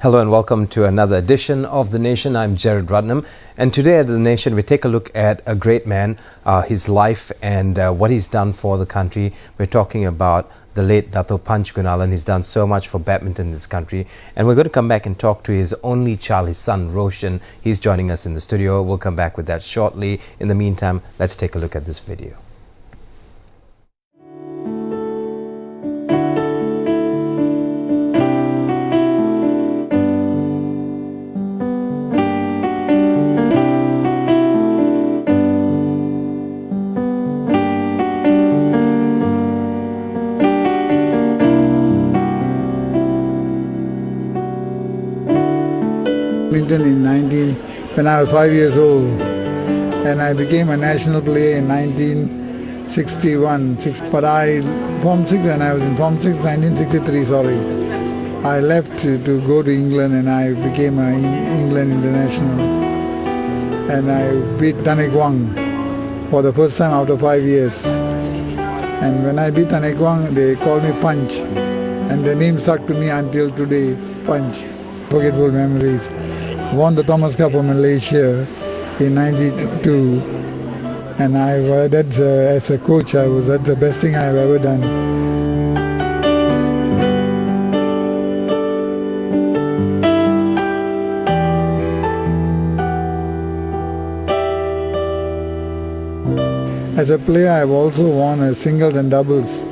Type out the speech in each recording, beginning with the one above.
Hello and welcome to another edition of The Nation. I'm Jared Ratnam, and today at The Nation we take a look at a great man, his life and what he's done for the country. We're talking about the late Datuk Gunalan. He's done so much for badminton in this country, and we're going to come back and talk to his only child, his son Roshan. He's joining us in the studio. We'll come back with that shortly. In the meantime, let's take a look at this video. When I was 5 years old, and I became a national player in 1961. But I Form 6, and I was in Form 6, 1963. Sorry, I left to go to England, and I became an England international, and I beat Datuk for the first time after 5 years. And when I beat Datuk, they called me Punch, and the name stuck to me until today. Punch. Forgetful memories. Won the Thomas Cup of Malaysia in '92, and as a coach, that's the best thing I've ever done. As a player, I've also won a singles and doubles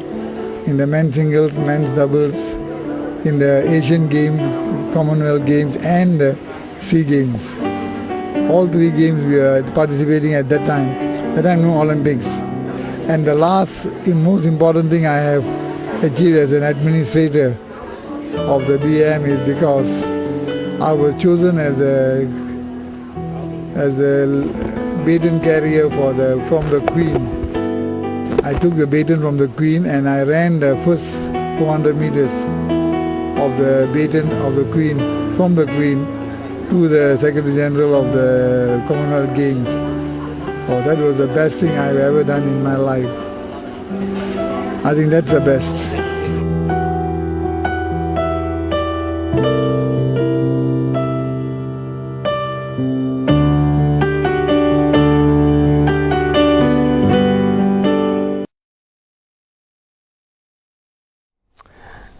in the men's singles, men's doubles, in the Asian Games, Commonwealth Games, and the SEA Games. All three games we were participating at that time. That time no Olympics. And the most important thing I have achieved as an administrator of the BM is because I was chosen as a baton carrier from the Queen. I took the baton from the Queen and I ran the first 400 meters of the baton of the Queen, from the Queen to the Secretary General of the Commonwealth Games. Oh, that was the best thing I've ever done in my life. I think that's the best.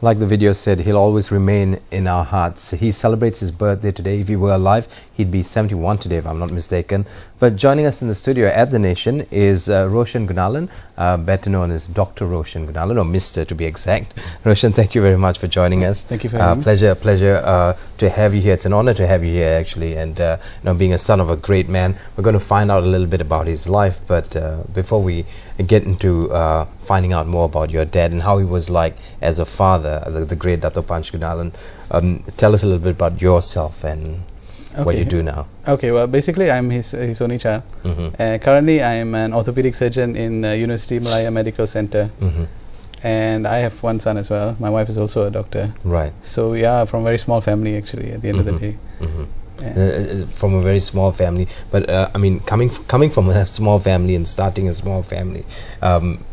Like the video said, he'll always remain in our hearts. He celebrates his birthday today. If he were alive, he'd be 71 today, if I'm not mistaken. But joining us in the studio at The Nation is Roshan Gunalan, better known as Dr. Roshan Gunalan, or Mr. to be exact. Roshan, thank you very much for joining us. Thank you for having me. Pleasure to have you here. It's an honor to have you here, actually. And being a son of a great man, we're going to find out a little bit about his life. But before we get into finding out more about your dad and how he was like as a father, the great Datuk Gunalan, tell us a little bit about yourself and what you do now. Okay, well, basically I'm his only child. Currently I'm an orthopedic surgeon in University Malaya Medical Center. And I have one son as well. My wife is also a doctor. Right. So we are from a very small family, actually, at the end of the day. From a very small family, but coming from a small family and starting a small family,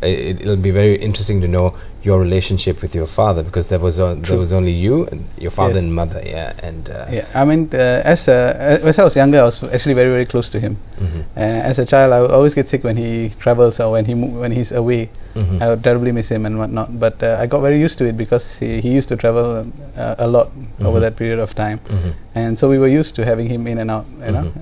it'll be very interesting to know your relationship with your father, because there was only you and your father and mother. As I was younger, I was actually very, very close to him. As a child, I would always get sick when he travels or when he's away. I would terribly miss him and whatnot, but I got very used to it because he used to travel a lot over that period of time, and so we were used to having him in and out,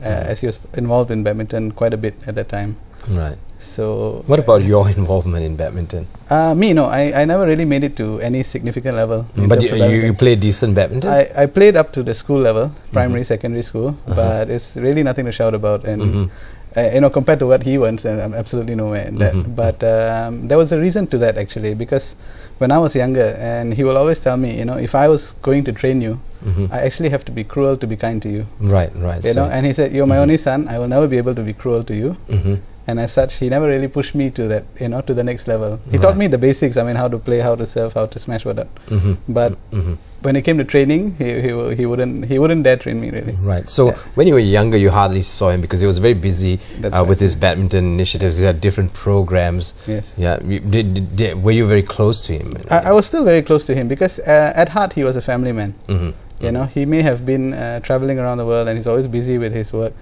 as he was involved in badminton quite a bit at that time. Right. So what about your involvement in badminton? I never really made it to any significant level. But you played decent badminton? I played up to the school level, primary, secondary school, but it's really nothing to shout about. And compared to what he wants, I'm absolutely nowhere in that. But there was a reason to that, actually, because when I was younger, and he will always tell me, if I was going to train you, I actually have to be cruel to be kind to you. Right. And he said, you're my only son, I will never be able to be cruel to you. And as such, he never really pushed me to that, to the next level. He taught me the basics, how to play, how to serve, how to smash, whatnot. But when it came to training, he wouldn't dare train me, really. Right. So when you were younger, you hardly saw him because he was very busy with his badminton initiatives. He had different programs. Yes. Yeah. Were you very close to him? I was still very close to him because at heart he was a family man. You know, he may have been traveling around the world and he's always busy with his work,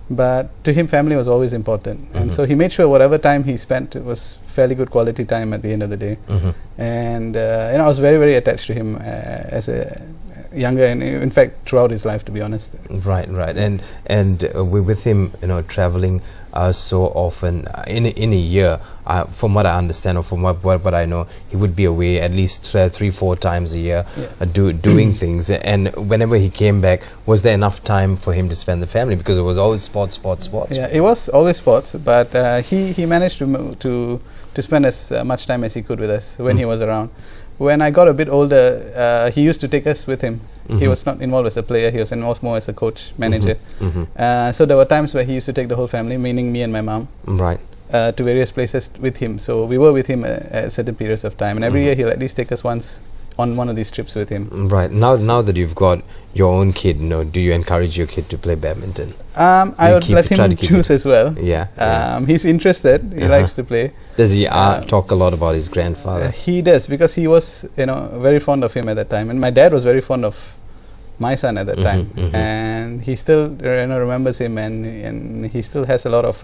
but to him family was always important, and so he made sure whatever time he spent was fairly good quality time at the end of the day. And you know, I was very, very attached to him as a younger, and in fact throughout his life, to be honest. Right. And with him, you know, traveling so often in a year, from what I understand, or from what I know, he would be away at least 3-4 times a year, doing things. And whenever he came back, was there enough time for him to spend the family? Because it was always sports. Yeah, it was always sports, but he managed to spend as much time as he could with us when he was around. When I got a bit older, he used to take us with him. He was not involved as a player, he was involved more as a coach, manager. So there were times where he used to take the whole family, meaning me and my mom, to various places with him. So we were with him at certain periods of time, and every year he'll at least take us once on one of these trips with him. Right. Now that you've got your own kid, you know, do you encourage your kid to play badminton? I would let him choose as well. He's interested. He likes to play. Does he talk a lot about his grandfather? He does, because he was, you know, very fond of him at that time, and my dad was very fond of my son at that time, and he still, you know, remembers him, and he still has a lot of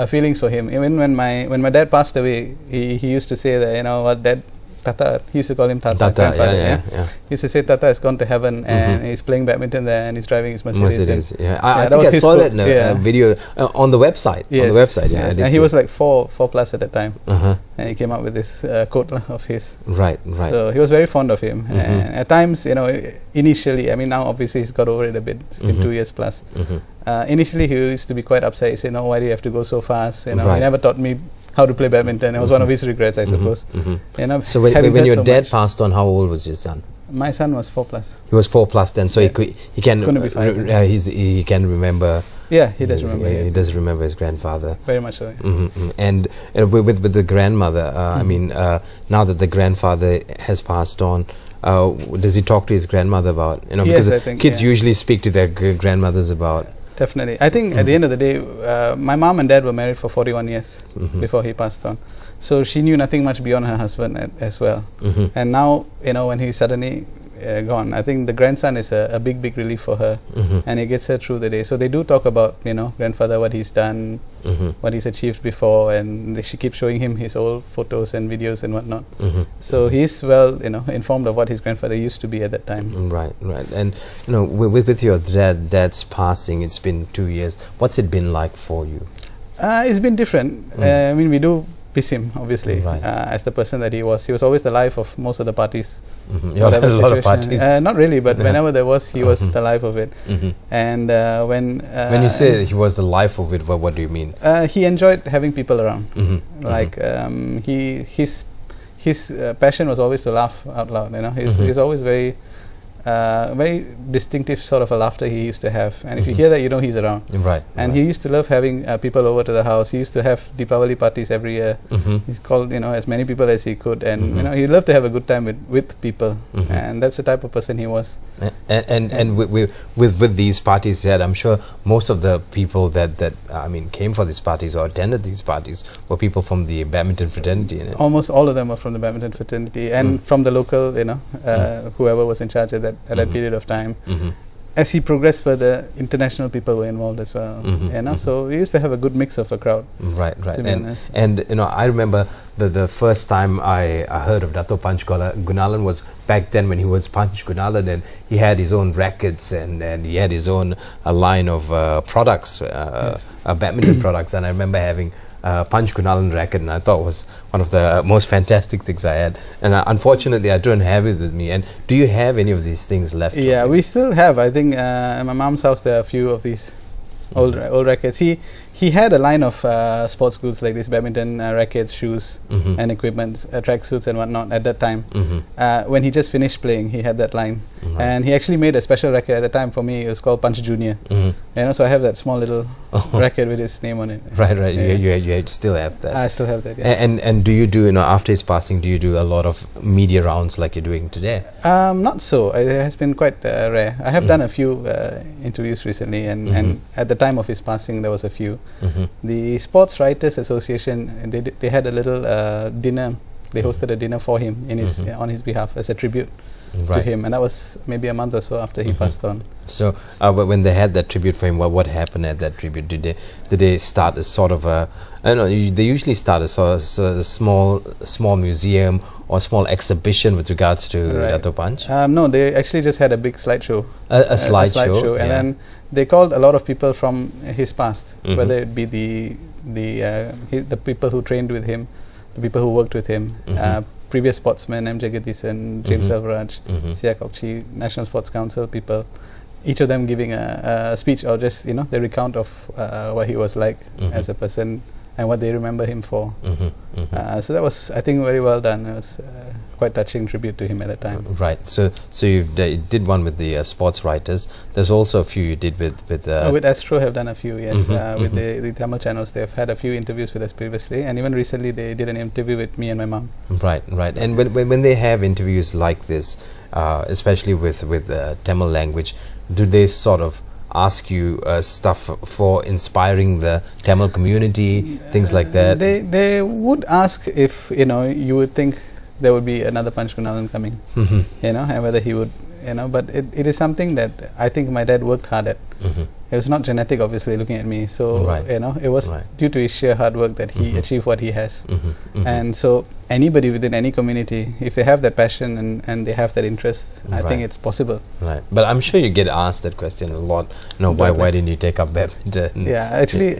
feelings for him. Even when my dad passed away, he used to say that, you know what, Dad, Tata, he used to call him Tata, grandfather. He used to say Tata has gone to heaven and he's playing badminton there and he's driving his Mercedes. I think I saw that in a video on the website. And he was like 4+ at that time, and he came up with this quote of his. Right. So he was very fond of him, and at times, you know, initially, I mean, now obviously he's got over it a bit. It's been 2 years plus. Initially, he used to be quite upset. He said, "No, why do you have to go so fast? You know, he never taught me how to play badminton." It was one of his regrets, I suppose. You know, so when your dad passed on, how old was your son? My son was 4+. He was 4+ then, so he can going to be 5. He can remember. Yeah, he does remember. He does remember his grandfather. Very much so. And with the grandmother, I mean, now that the grandfather has passed on, does he talk to his grandmother about, you know, Yes, because I think, kids usually speak to their grandmothers about. Definitely. I think at the end of the day, my mom and dad were married for 41 years before he passed on. So she knew nothing much beyond her husband as well. And now, you know, when he's suddenly gone, I think the grandson is a big relief for her, and it gets her through the day. So they do talk about, you know, grandfather, what he's done, what he's achieved before, and she keeps showing him his old photos and videos and whatnot. So he's well, you know, informed of what his grandfather used to be at that time. Right. And you know, with your dad's passing, it's been 2 years. What's it been like for you? It's been different. I mean, we do miss him, obviously, as the person that he was. He was always the life of most of the parties. You had a lot of parties. Not really, but whenever there was, he was the life of it. And when you say he was the life of it, what do you mean? He enjoyed having people around. Like his passion was always to laugh out loud. You know, he's always very distinctive sort of a laughter he used to have, and if you hear that, you know he's around. And he used to love having people over to the house. He used to have Deepavali parties every year. He called, you know, as many people as he could, and you know, he loved to have a good time with people, and that's the type of person he was. And with these parties he had, I'm sure most of the people that I mean came for these parties or attended these parties were people from the badminton fraternity. Almost all of them were from the badminton fraternity, and from the local, you know, whoever was in charge of that at that period of time. As he progressed further, international people were involved as well. You know, so we used to have a good mix of a crowd. Right. And you know, I remember the first time I heard of Datuk Panch Gunalan was back then when he was Panch Gunalan, and he had his own rackets and he had his own line of products, badminton products. And I remember having Panch Gunalan racket, and I thought it was one of the most fantastic things I had, and unfortunately I don't have it with me. And do you have any of these things left? Yeah, we still have. I think in my mom's house there are a few of these old rackets. He had a line of sports goods like this, badminton rackets, shoes and equipment, tracksuits and whatnot at that time. When he just finished playing, he had that line. And he actually made a special racket at the time for me. It was called Punch Junior. You know, so I have that small little racket with his name on it. Right. You still have that. I still have that. Yeah. And do you do, you know, after his passing, do you do a lot of media rounds like you're doing today? Not so. It has been quite rare. I have done a few interviews recently, and at the time of his passing, there was a few. The Sports Writers Association, they had a little dinner they hosted a dinner for him in his on his behalf as a tribute to him, and that was maybe a month or so after he passed on. So, but when they had that tribute for him, what happened at that tribute? Did they start a sort of a? I don't know. They usually start a small museum or small exhibition with regards to Datuk Panch. No, they actually just had a big slideshow. A slideshow, and then they called a lot of people from his past, whether it be the people who trained with him, the people who worked with him, previous sportsmen, M. Jagadisan, James Selvaraj, Siak Okchi, National Sports Council people, each of them giving a speech or just the recount of what he was like as a person and what they remember him for. So that was, I think, very well done. It was quite touching tribute to him at the time. Right. So you did one with the sports writers. There's also a few you did with Astro have done a few, yes. With the Tamil channels, they've had a few interviews with us previously, and even recently they did an interview with me and my mom. Right. And when they have interviews like this, especially with Tamil language, do they sort of ask you stuff for inspiring the Tamil community, things like that? They would ask if you would think there would be another Panch Gunalan coming, and whether he would, but it is something that I think my dad worked hard at. It was not genetic, obviously, looking at me. So it was due to his sheer hard work that he achieved what he has. And so anybody within any community, if they have that passion and they have that interest, I think it's possible. Right. But I'm sure you get asked that question a lot. Why didn't you take up badminton? Yeah, actually,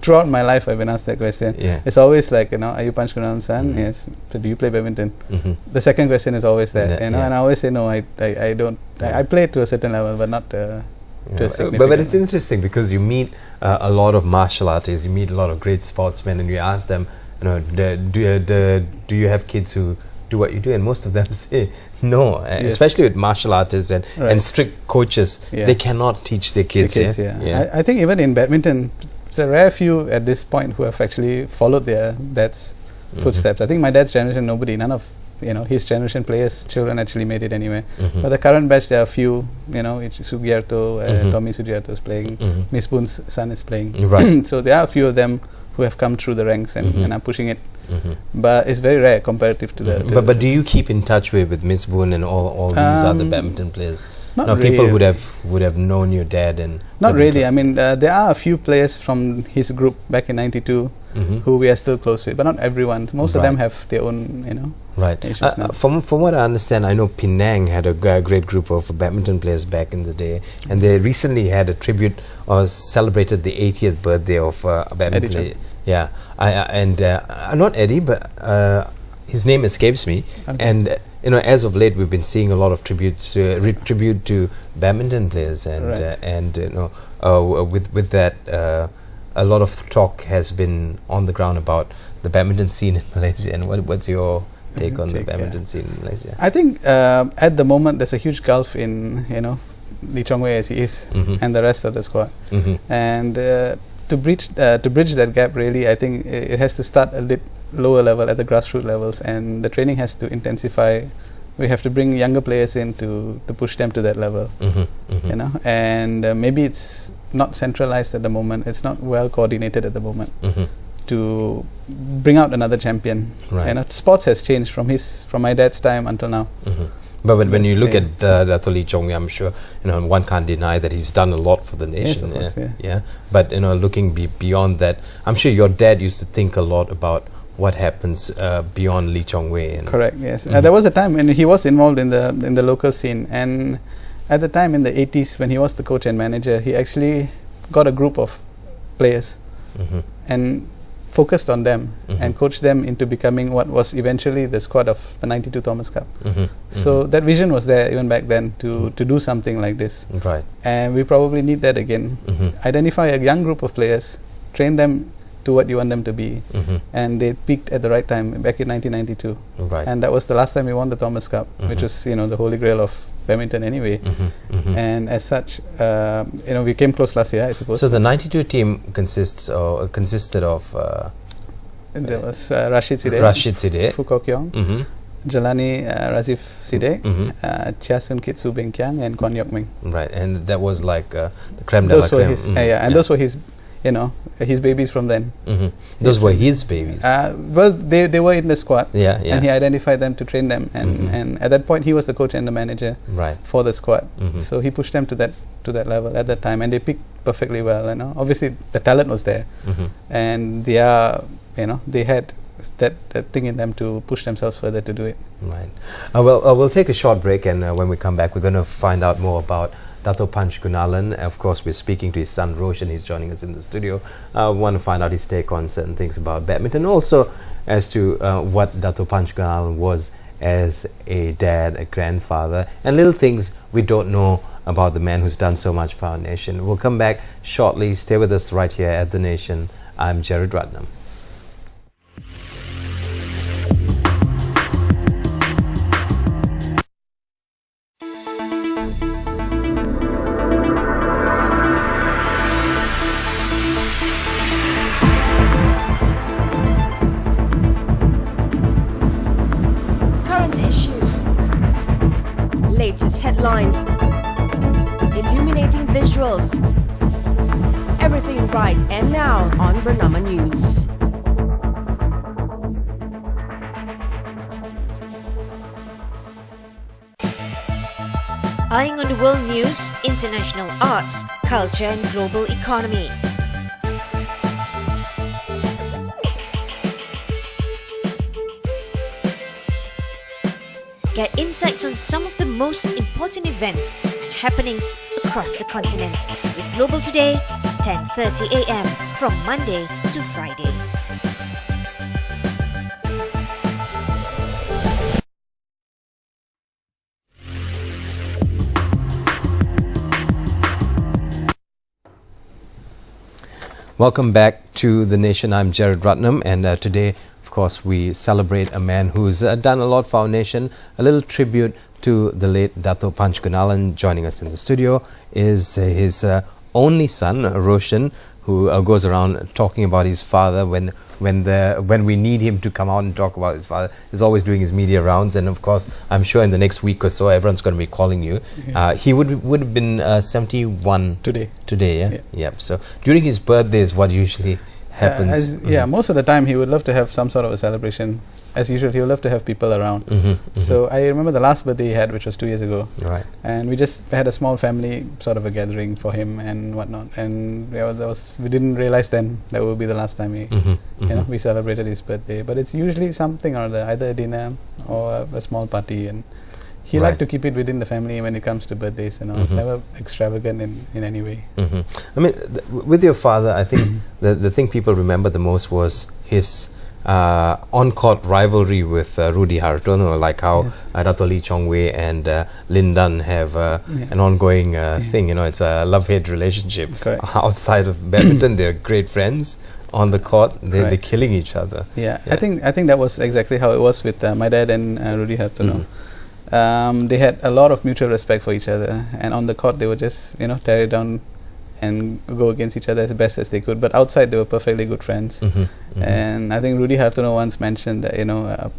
throughout my life I've been asked that question. It's always like, are you Panch Gunalan's son? Yes. So do you play badminton? The second question is always that, and I always say no, I don't. I play to a certain level, but not but it's interesting because you meet a lot of martial artists, you meet a lot of great sportsmen, and you ask them, do you have kids who do what you do? And most of them say no. Especially with martial artists and strict coaches, they cannot teach their kids. I think even in badminton, there are rare few at this point who have actually followed their dad's footsteps. I think my dad's generation, none of his generation players, children actually made it anyway. But the current batch, there are a few, Sugiarto, Tommy Sugiarto is playing, Miss Boon's son is playing. So there are a few of them who have come through the ranks and are pushing it. But it's very rare comparative to the... But do you keep in touch with Miss Boon and all these other badminton players? Not really. People would have known your dad and... Not really. I mean, there are a few players from his group back in '92 who we are still close with, but not everyone. Most of them have their own, Right. From what I understand, I know Penang had a great group of badminton players back in the day, and they recently had a tribute or celebrated the 80th birthday of a badminton player. Yeah. Not Eddie, but his name escapes me. Okay. And as of late, we've been seeing a lot of tribute to badminton players, and with that, a lot of talk has been on the ground about the badminton scene in Malaysia. And what's your take on the badminton scene in Malaysia? I think at the moment there's a huge gulf in Lee Chong Wei as he is and the rest of the squad, and to bridge that gap, really, I think it has to start a bit lower level at the grassroots levels, and the training has to intensify. We have to bring younger players in to push them to that level, and maybe it's not centralized at the moment. It's not well coordinated at the moment to bring out another champion. Sports has changed from my dad's time until now. But when you look at Dato' Lee Chong Wei, I'm sure one can't deny that he's done a lot for the nation. Yes, of course, yeah. But looking beyond that, I'm sure your dad used to think a lot about what happens beyond Lee Chong Wei. Correct. Yes. There was a time when he was involved in the local scene, and at the time in the 80s, when he was the coach and manager, he actually got a group of players and focused on them and coached them into becoming what was eventually the squad of the '92 Thomas Cup. So that vision was there even back then to do something like this. Right. And we probably need that again. Identify a young group of players, train them to what you want them to be, and they peaked at the right time back in 1992. Right. And that was the last time we won the Thomas Cup, which was the holy grail of badminton anyway. And as such, we came close last year, I suppose. So the '92 team consisted of there was Rashid Sideh, Fu Kok Yong, Jelani Razif Sideh, Chia Sun Kit Su Beng Kiang, and Kwan Yok Ming. Right, and that was like the creme de la creme. Those were his you know, his babies from then. Those were his babies. Well, they were in the squad, Yeah, yeah. and he identified them to train them, and at that point he was the coach and the manager Right. for the squad. So he pushed them to that level at that time, and they picked perfectly well. You know, obviously the talent was there, and they are, you know, they had that thing in them to push themselves further to do it. Right. We'll take a short break, and when we come back, we're going to find out more about Datuk Punch Gunalan. Of course, we're speaking to his son Roshan. He's joining us in the studio. We want to find out his take on certain things about badminton, also as to what Datuk Punch Gunalan was as a dad, a grandfather, and little things we don't know about the man who's done so much for our nation. We'll come back shortly. Stay with us right here at The Nation. I'm Jared Ratnam. Current issues, latest headlines, illuminating visuals, everything right and now on Bernama News. Eyeing on the world news, international arts, culture and global economy. Get insights on some of the most important events and happenings across the continent with Global Today, 10:30 a.m. from Monday to Friday. Welcome back to The Nation. I'm Jared Ratnam, and today, of course, we celebrate a man who's done a lot for our nation. A little tribute to the late Datuk Punch Gunalan. Joining us in the studio is his only son, Roshan, who goes around talking about his father when we need him to come out and talk about his father. He's always doing his media rounds, and of course, I'm sure in the next week or so, everyone's going to be calling you. He would have been 71 Today. yeah? Yep. So during his birthdays, what usually happens? Most of the time he would love to have some sort of a celebration. As usual, he would love to have people around. So I remember the last birthday he had, which was 2 years ago. Right. And we just had a small family sort of a gathering for him and whatnot. And we didn't realize then that would be the last time we celebrated his birthday. But it's usually something or other, either a dinner or a small party. And he liked to keep it within the family when it comes to birthdays. You know, it's never extravagant in any way. I mean, with your father, I think the thing people remember the most was his on-court rivalry with Rudy Hartono, like how Dato' Lee Chong Wei and Lin Dan have an ongoing thing. You know, it's a love-hate relationship. Correct. Outside of badminton, they're great friends. On the court, they're killing each other. I think that was exactly how it was with my dad and Rudy Hartono. They had a lot of mutual respect for each other, and on the court they would just tear it down and go against each other as best as they could. But outside they were perfectly good friends. And I think Rudy Hartono once mentioned that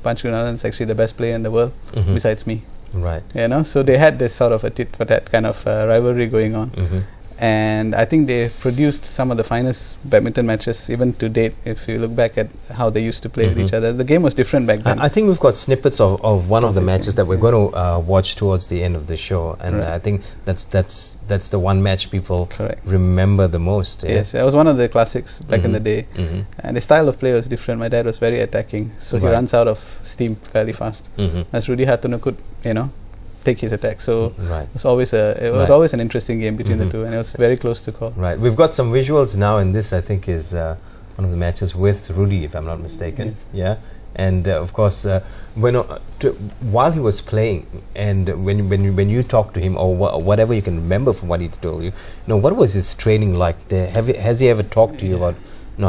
Punch Gunalan is actually the best player in the world besides me. Right. So they had this sort of a tit for tat kind of rivalry going on. And I think they produced some of the finest badminton matches even to date. If you look back at how they used to play with each other, the game was different back then. I think we've got snippets of one of the matches that we're going to watch towards the end of the show, and I think that's the one match people remember the most. Yes, it was one of the classics back in the day, and the style of play was different. My dad was very attacking, so he runs out of steam fairly fast. As Rudy Hartono could, take his attack. So it was always always an interesting game between the two, and it was very close to call. Right. We've got some visuals now, and this I think is one of the matches with Rudy, if I'm not mistaken. Yes. Yeah. And of course, while he was playing, and when you talk to him or whatever you can remember from what he told you, what was his training like there? Has he ever talked to you about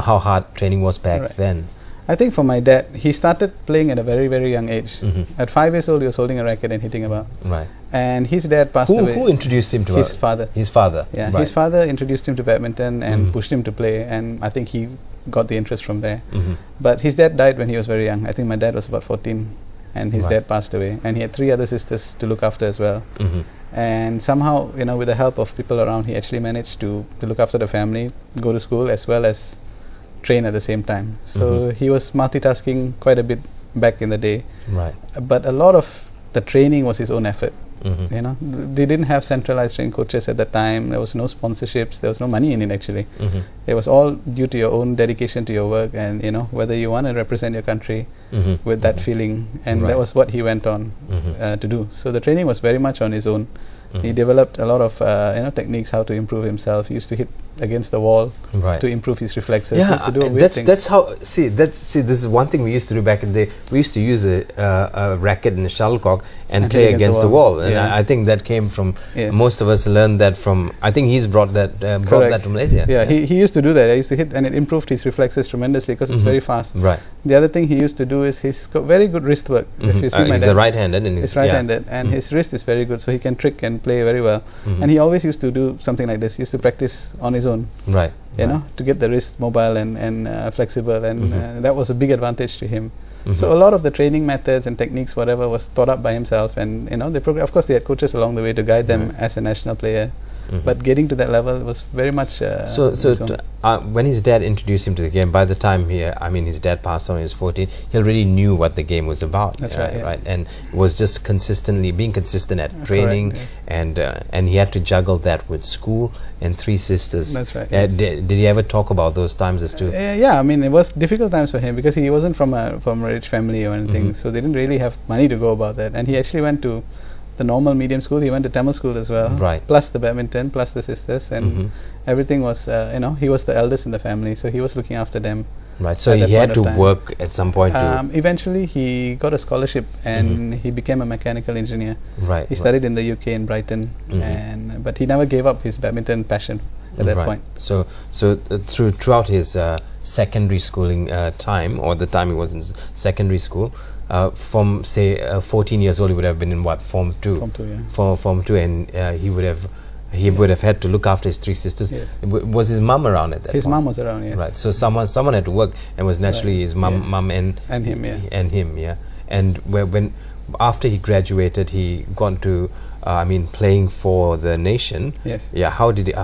how hard training was back then? I think for my dad, he started playing at a very, very young age. At 5 years old, he was holding a racket and hitting about. Right. And his dad passed away. Who introduced him to his father? His father. Yeah, his father introduced him to badminton and pushed him to play, and I think he got the interest from there. But his dad died when he was very young. I think my dad was about 14, and his dad passed away, and he had 3 other sisters to look after as well. And somehow, with the help of people around, he actually managed to look after the family, go to school, as well as train at the same time. So he was multitasking quite a bit back in the day. Right. But a lot of the training was his own effort. They didn't have centralized training coaches at that time. There was no sponsorships. There was no money in it, actually. It was all due to your own dedication to your work, and whether you want to represent your country with that feeling. And that was what he went on to do. So the training was very much on his own. He developed a lot of techniques how to improve himself. He used to hit against the wall to improve his reflexes. He used to do that's how. See, this is one thing we used to do back in the day. We used to use a racket and a shuttlecock and play against the wall. And I think that came from most of us learned that from. I think he's brought that to Malaysia. He used to do that. He used to hit, and it improved his reflexes tremendously because it's very fast. Right. The other thing he used to do is he's got very good wrist work. If you see he's right-handed, and he's right-handed, and his wrist is very good, so he can trick and play very well. And he always used to do something like this. He used to practice on his own. Right. To get the wrist mobile and flexible, and that was a big advantage to him. So a lot of the training methods and techniques, whatever, was taught up by himself, and they of course they had coaches along the way to guide them as a national player. But getting to that level was very much when his dad introduced him to the game, by the time his dad passed on when he was 14, he already knew what the game was about. That's right. And was just being consistent at training. And he had to juggle that with school and 3 sisters. That's right. Did he ever talk about those times as to? It was difficult times for him because he wasn't from a rich family or anything, so they didn't really have money to go about that. And he actually went to the normal medium school. He went to Tamil school as well, plus the badminton, plus the sisters, and everything was, he was the eldest in the family, so he was looking after them. Right, so he had to work at some point eventually he got a scholarship and he became a mechanical engineer. Right. He studied in the UK in Brighton, but he never gave up his badminton passion at that point. So throughout his secondary schooling time, or the time he was in secondary school, from say 14 years old, he would have been in Form 2. Form 2, and he would have had to look after his 3 sisters. Yes. Was his mum around at that point? His mum was around, yes. Right. So someone had to work, and was naturally his mum and him, and him, And when after he graduated, he gone to playing for the nation. Yes. Yeah. How did he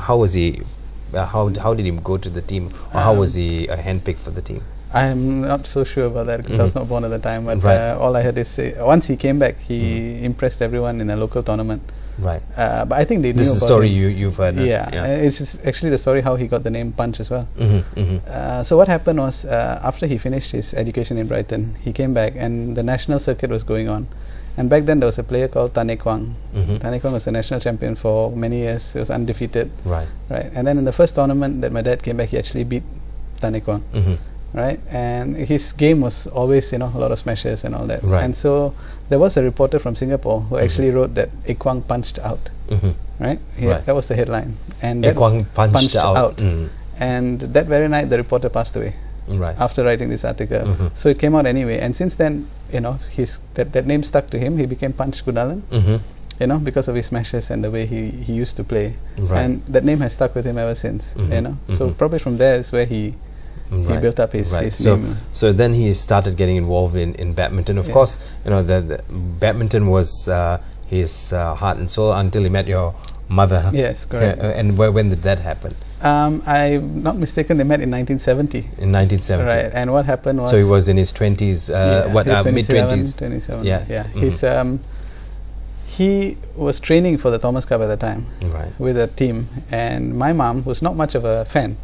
go to the team, or how was he handpicked for the team? I'm not so sure about that because I was not born at the time. But all I heard is once he came back, he impressed everyone in a local tournament. Right. But I think they knew about him. This is the story you've heard. It's just actually the story how he got the name Punch as well. So what happened was after he finished his education in Brighton, he came back and the national circuit was going on. And back then there was a player called Tan Kwang. Tan Kwang was the national champion for many years. He was undefeated. Right. And then in the first tournament that my dad came back, he actually beat Tan Kwang. Right, and his game was always, a lot of smashes and all that. Right. And so there was a reporter from Singapore who actually wrote that Ekwang punched out. Right? That was the headline. And Ekwang punched out. And that very night, the reporter passed away. Right. After writing this article. So it came out anyway. And since then, that name stuck to him. He became Punch Gunalan. Because of his smashes and the way he used to play. Right. And that name has stuck with him ever since. So probably from there is where he built up his name. So then he started getting involved in badminton. Of course, the badminton was his heart and soul until he met your mother. Yes, correct. And when did that happen? I'm not mistaken, they met in 1970. In 1970. Right, and what happened was... So he was in his 20s, mid-20s? 27. Yeah. He was training for the Thomas Cup at the time with a team, and my mom was not much of a fan,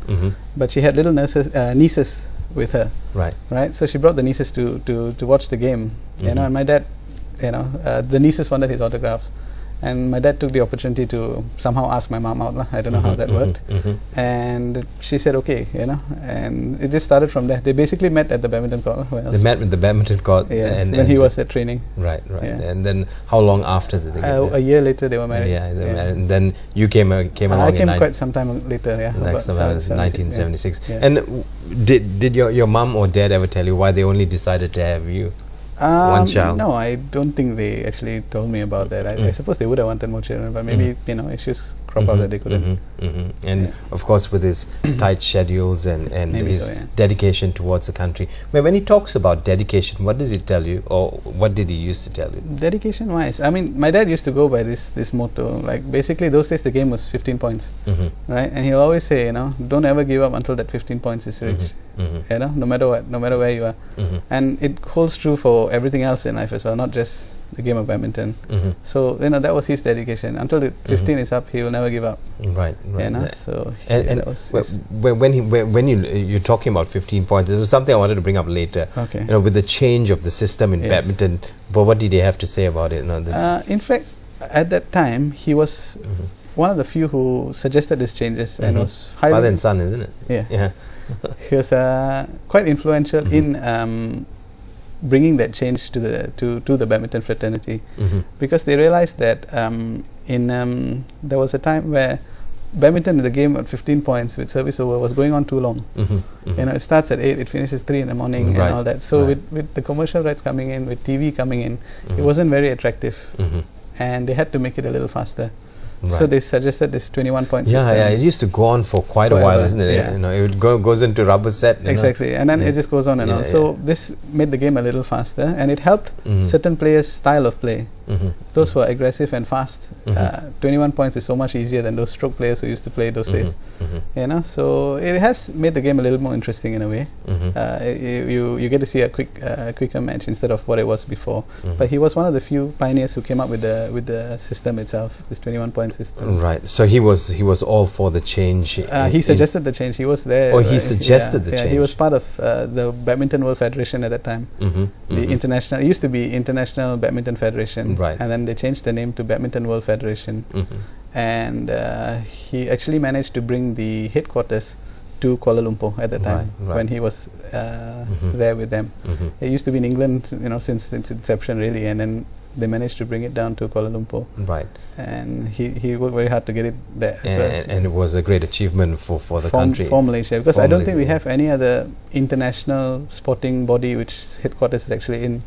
but she had little nieces with her. Right. So she brought the nieces to watch the game, and my dad, the nieces wanted his autographs. And my dad took the opportunity to somehow ask my mom out. I don't know how that worked. And she said, okay, and it just started from there. They basically met at the badminton court. They met with the badminton court. And when he was at training. Right. Yeah. And then how long after did they get married? A year later they were married. Yeah, they were married. And then you came along I came quite some time later, Next time, 1976. Yeah. And did your mom or dad ever tell you why they only decided to have you? One child? No, I don't think they actually told me about that. I suppose they would have wanted more children, but maybe issues crop out that they couldn't. And of course, with his tight schedules and Maybe his so, yeah. dedication towards the country. But when he talks about dedication, what does he tell you, or what did he used to tell you? Dedication wise, I mean, my dad used to go by this motto. Like basically, those days the game was 15 points, right? And he'll always say, you know, don't ever give up until that 15 points is reached. You know, no matter what, no matter where you are. And it holds true for everything else in life as well, not just the game of badminton. So, you know, that was his dedication. Until the 15 is up, he will never give up. Right. You know, so and that was when you're talking about 15 points, there was something I wanted to bring up later. Okay. You know, with the change of the system in Yes. badminton, but what did he have to say about it? You know, in fact, at that time, he was one of the few who suggested these changes and was highly... father and son, isn't it? Yeah. He was quite influential in bringing that change to the badminton fraternity, because they realized that there was a time where badminton in the game at 15 points with service over was going on too long. You know, it starts at 8, it finishes 3 in the morning and all that. So with the commercial rights coming in, with TV coming in, it wasn't very attractive, and they had to make it a little faster. So they suggested this 21 point system. Yeah, it used to go on for quite a while, isn't it? Yeah. You know, it goes into rubber set. Exactly, and then it just goes on and on. So this made the game a little faster, and it helped certain players' style of play. Those who are aggressive and fast, 21 points is so much easier than those stroke players who used to play those days. You know, so it has made the game a little more interesting in a way. You get to see a quicker match instead of what it was before. But he was one of the few pioneers who came up with the system itself, this 21 point system. Right. So he was all for the change. He suggested the change. He was there. Oh, he suggested the change. Yeah, he was part of the Badminton World Federation at that time. The international. It used to be International Badminton Federation. Right. And then they changed the name to Badminton World Federation. And he actually managed to bring the headquarters to Kuala Lumpur at the time when he was there with them. It used to be in England, you know, since its inception really, and then they managed to bring it down to Kuala Lumpur. Right. And he worked very hard to get it there as well. And it was a great achievement for the country. For Malaysia, because I don't think we have any other international sporting body which headquarters is actually in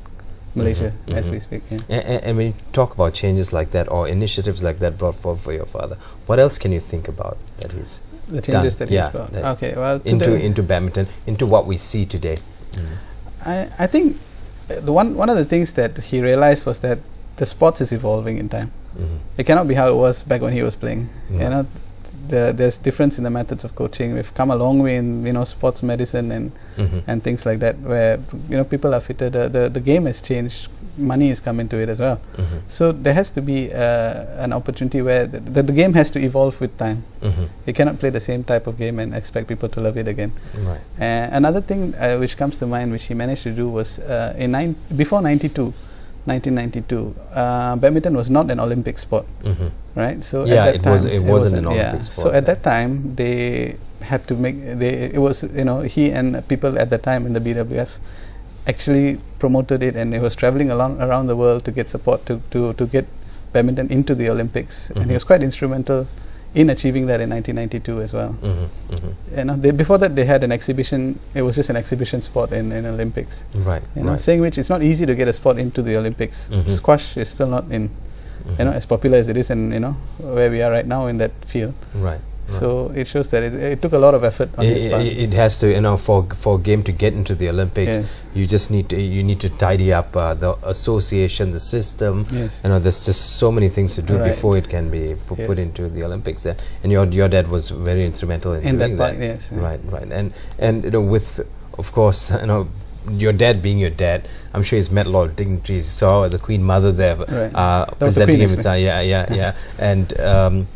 Malaysia as we speak. And when you talk about changes like that or initiatives like that brought forward for your father, what else can you think about that he's the changes done? that he's brought? Okay, well, into badminton, into what we see today. I think one of the things that he realized was that the sports is evolving in time. It cannot be how it was back when he was playing. You know, there's difference in the methods of coaching. We've come a long way in, you know, sports medicine and things like that, where, you know, people are fitter. The game has changed. Money has come into it as well. So there has to be an opportunity where the game has to evolve with time. You cannot play the same type of game and expect people to love it again. Another thing which comes to mind, which he managed to do, was before 1992, badminton was not an Olympic sport, right? So at that time, it wasn't an Olympic sport. So at that time, they had to make it was, you know, he and people at that time in the BWF actually promoted it, and he was traveling around the world to get support to get badminton into the Olympics, and he was quite instrumental in achieving that in 1992 as well. You know, before that they had an exhibition. It was just an exhibition sport in Olympics. You know, saying which, it's not easy to get a spot into the Olympics. Squash is still not in, you know, as popular as it is in, you know, where we are right now in that field. So it shows that it took a lot of effort on his part. It has to, you know, for a game to get into the Olympics, you just need to tidy up the association, the system. You know, there's just so many things to do before it can be put into the Olympics. And your dad was very instrumental in doing that. Right. And you know, with, of course, you know, your dad being your dad, I'm sure he's met a lot of dignitaries. Saw the Queen Mother there presenting him. And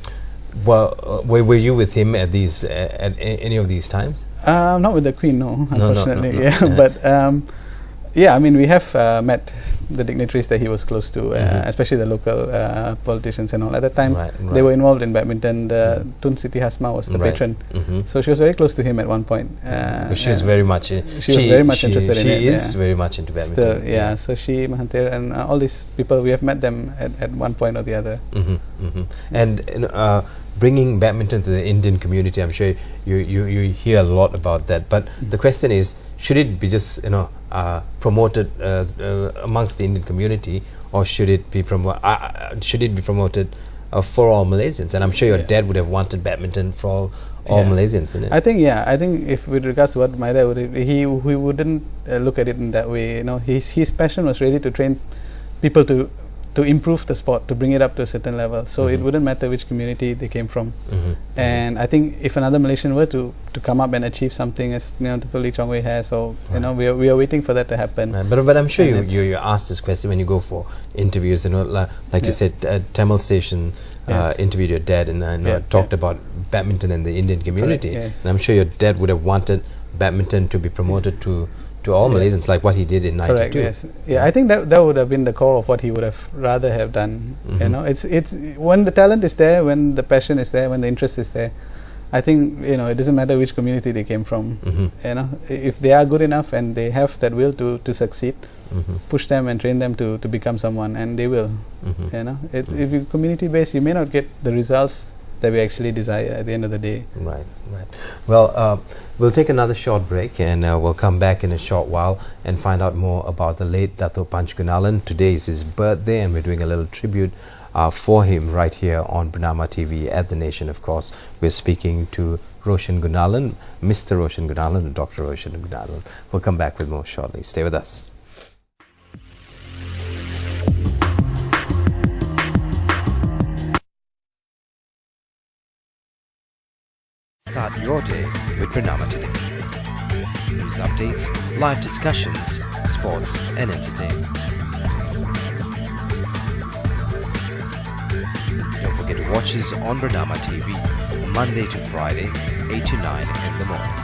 well, were you with him at any of these times? Not with the Queen, no, unfortunately. But I mean, we have met the dignitaries that he was close to, especially the local politicians and all. At that time, they were involved in badminton. Tun Siti Hasma was the patron, so she was very close to him at one point. She was very much. She was very much interested in it. She is very much into badminton. Still, so she, Mahathir, and all these people, we have met them at one point or the other. And bringing badminton to the Indian community, I'm sure you hear a lot about that. But the question is, should it be just, you know, promoted amongst the Indian community, or should it be promoted for all Malaysians. And I'm sure your dad would have wanted badminton for all Malaysians, isn't it? I think if with regards to what my dad would, he wouldn't look at it in that way. You know, his passion was really to train people to improve the sport, to bring it up to a certain level. So it wouldn't matter which community they came from. And I think if another Malaysian were to come up and achieve something, as Datuk Lee Chong Wei has, or we are waiting for that to happen. Right. But I'm sure you asked this question when you go for interviews. Like you said, Tamil Station interviewed your dad and talked about badminton in the Indian community. Correct, and I'm sure your dad would have wanted badminton to be promoted to all Malaysians, like what he did in '92. Correct. Yes. Yeah, I think that would have been the core of what he would have rather have done. You know, it's when the talent is there, when the passion is there, when the interest is there. I think it doesn't matter which community they came from. You know, if they are good enough and they have that will to succeed, push them and train them to become someone, and they will. You know, if you're community based, you may not get the results that we actually desire at the end of the day. Right. Well, we'll take another short break, and we'll come back in a short while and find out more about the late Datuk Panch Gunalan. Today is his birthday, and we're doing a little tribute for him right here on Bernama TV at The Nation, of course. We're speaking to Roshan Gunalan, Mr. Roshan Gunalan, and Dr. Roshan Gunalan. We'll come back with more shortly. Stay with us. Start your day with Bernama Today. News updates, live discussions, sports and entertainment. Don't forget to watch us on Bernama TV, Monday to Friday, 8 to 9 in the morning.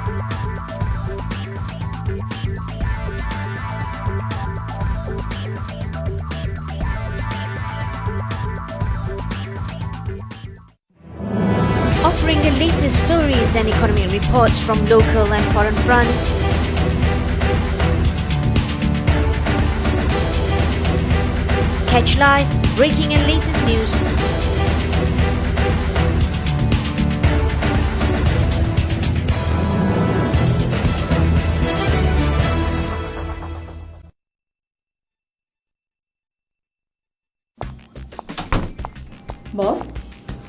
Offering the latest stories and economic reports from local and foreign fronts. Catch live, breaking and latest news. Bos,